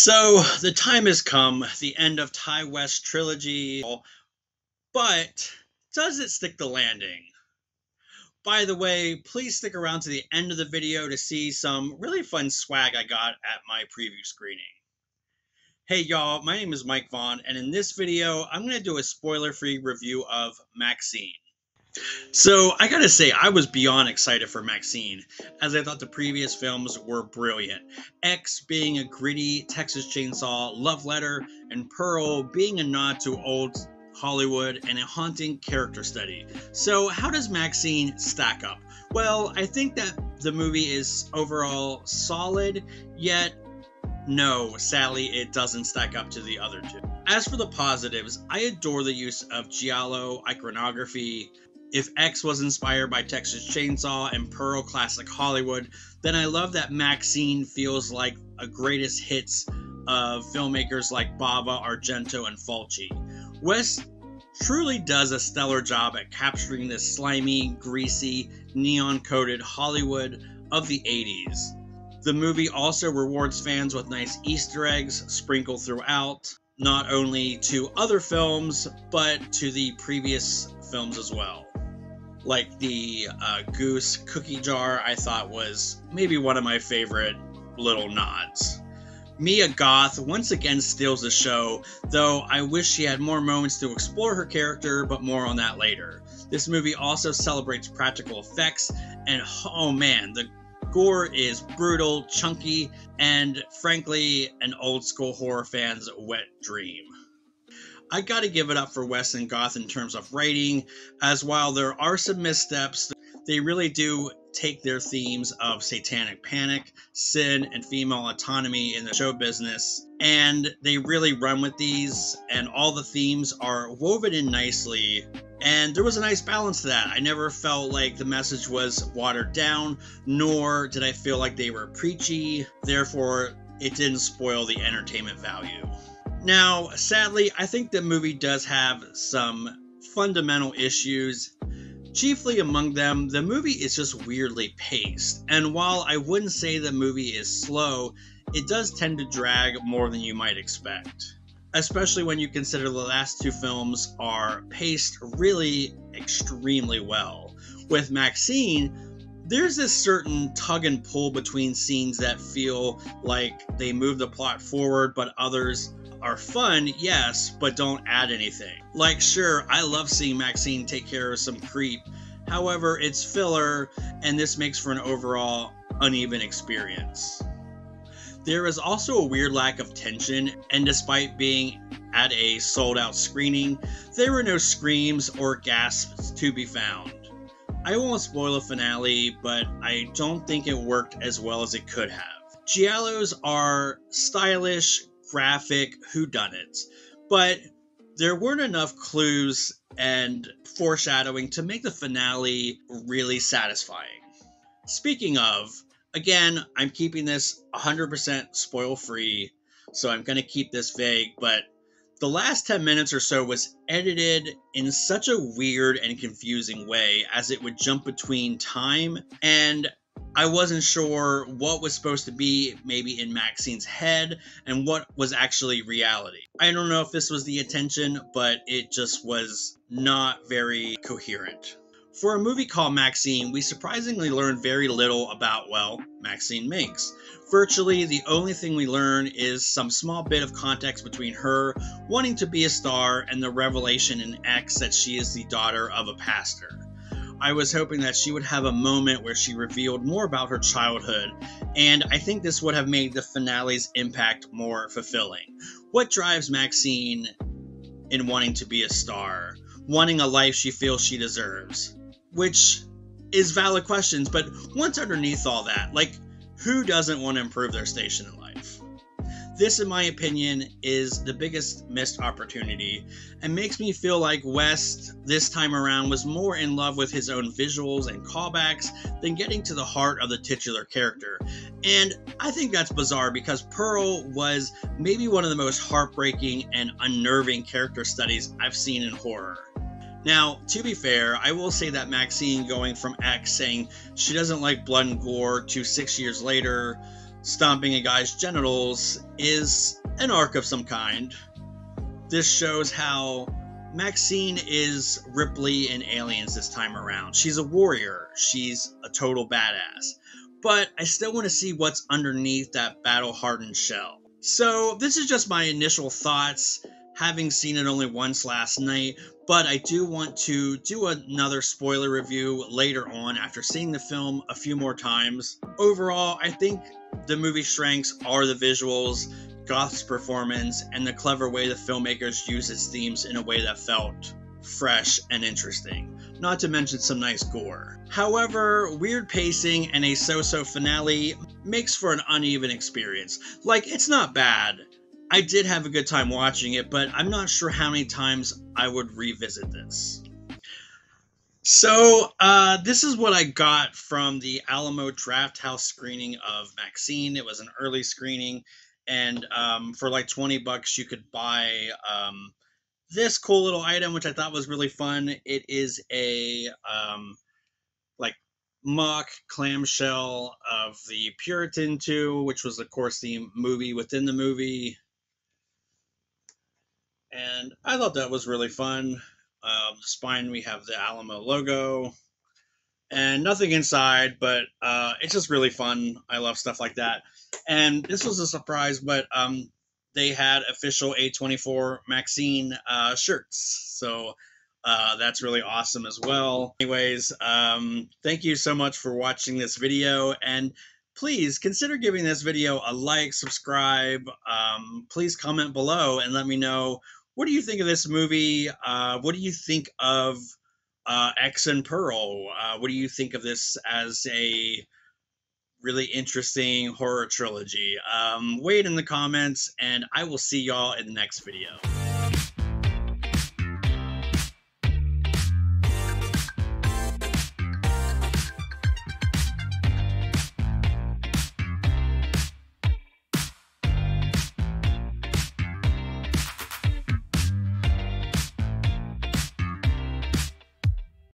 So the time has come, the end of Ty West trilogy, but does it stick the landing? By the way, please stick around to the end of the video to see some really fun swag I got at my preview screening. Hey y'all, my name is Mike Vaughn, and in this video, I'm going to do a spoiler-free review of MaXXXine. So I gotta say, I was beyond excited for MaXXXine, as I thought the previous films were brilliant. X being a gritty Texas Chainsaw love letter, and Pearl being a nod to old Hollywood and a haunting character study. So how does MaXXXine stack up? Well, I think that the movie is overall solid, yet no, sadly, it doesn't stack up to the other two. As for the positives, I adore the use of giallo iconography. If X was inspired by Texas Chainsaw and Pearl classic Hollywood, then I love that MaXXXine feels like a greatest hits of filmmakers like Bava, Argento, and Fulci. West truly does a stellar job at capturing this slimy, greasy, neon-coated Hollywood of the 80s. The movie also rewards fans with nice Easter eggs sprinkled throughout, not only to other films, but to the previous films as well. Like the goose cookie jar, I thought was maybe one of my favorite little nods. Mia Goth once again steals the show, though I wish she had more moments to explore her character, but more on that later. This movie also celebrates practical effects, and oh man, the gore is brutal, chunky, and frankly, an old school horror fan's wet dream. I gotta give it up for Wes and Goth in terms of writing, as while there are some missteps, they really do take their themes of satanic panic, sin, and female autonomy in the show business, and they really run with these, and all the themes are woven in nicely, and there was a nice balance to that. I never felt like the message was watered down, nor did I feel like they were preachy, therefore it didn't spoil the entertainment value. Now, sadly, I think the movie does have some fundamental issues. Chiefly among them, the movie is just weirdly paced, and while I wouldn't say the movie is slow, it does tend to drag more than you might expect. Especially when you consider the last two films are paced really extremely well. With MaXXXine, there's this certain tug and pull between scenes that feel like they move the plot forward, but others are fun, yes, but don't add anything. Like, sure, I love seeing MaXXXine take care of some creep, however, it's filler, and this makes for an overall uneven experience. There is also a weird lack of tension, and despite being at a sold-out screening, there were no screams or gasps to be found. I won't spoil the finale, but I don't think it worked as well as it could have. Giallos are stylish, graphic whodunits, but there weren't enough clues and foreshadowing to make the finale really satisfying. Speaking of, again, I'm keeping this 100% spoil-free, so I'm going to keep this vague, but the last 10 minutes or so was edited in such a weird and confusing way, as it would jump between time, and I wasn't sure what was supposed to be maybe in MaXXXine's head and what was actually reality. I don't know if this was the intention, but it just was not very coherent. For a movie called MaXXXine, we surprisingly learned very little about, well, Maxine Minx. Virtually, the only thing we learn is some small bit of context between her wanting to be a star and the revelation in X that she is the daughter of a pastor. I was hoping that she would have a moment where she revealed more about her childhood, and I think this would have made the finale's impact more fulfilling. What drives MaXXXine in wanting to be a star, wanting a life she feels she deserves? Which is valid questions, but once underneath all that, like, who doesn't want to improve their station in life? This, in my opinion, is the biggest missed opportunity and makes me feel like West, this time around, was more in love with his own visuals and callbacks than getting to the heart of the titular character. And I think that's bizarre because Pearl was maybe one of the most heartbreaking and unnerving character studies I've seen in horror. Now, to be fair, I will say that MaXXXine going from X saying she doesn't like blood and gore to 6 years later stomping a guy's genitals is an arc of some kind. This shows how MaXXXine is Ripley in Aliens this time around. She's a warrior. She's a total badass. But I still want to see what's underneath that battle-hardened shell. So this is just my initial thoughts, having seen it only once last night, but I do want to do another spoiler review later on after seeing the film a few more times. Overall, I think the movie's strengths are the visuals, Goth's performance, and the clever way the filmmakers used its themes in a way that felt fresh and interesting, not to mention some nice gore. However, weird pacing and a so-so finale makes for an uneven experience. Like, it's not bad. I did have a good time watching it, but I'm not sure how many times I would revisit this. So, this is what I got from the Alamo Drafthouse screening of MaXXXine. It was an early screening, and for like $20 you could buy this cool little item, which I thought was really fun. It is a like mock clamshell of the Puritan 2, which was of course the movie within the movie. And I thought that was really fun. The spine, we have the Alamo logo. And nothing inside, but it's just really fun. I love stuff like that. And this was a surprise, but they had official A24 MaXXXine shirts. So that's really awesome as well. Anyways, thank you so much for watching this video. And please consider giving this video a like, subscribe. Please comment below and let me know, what do you think of this movie? What do you think of X and Pearl? What do you think of this as a really interesting horror trilogy? Wait in the comments, and I will see y'all in the next video.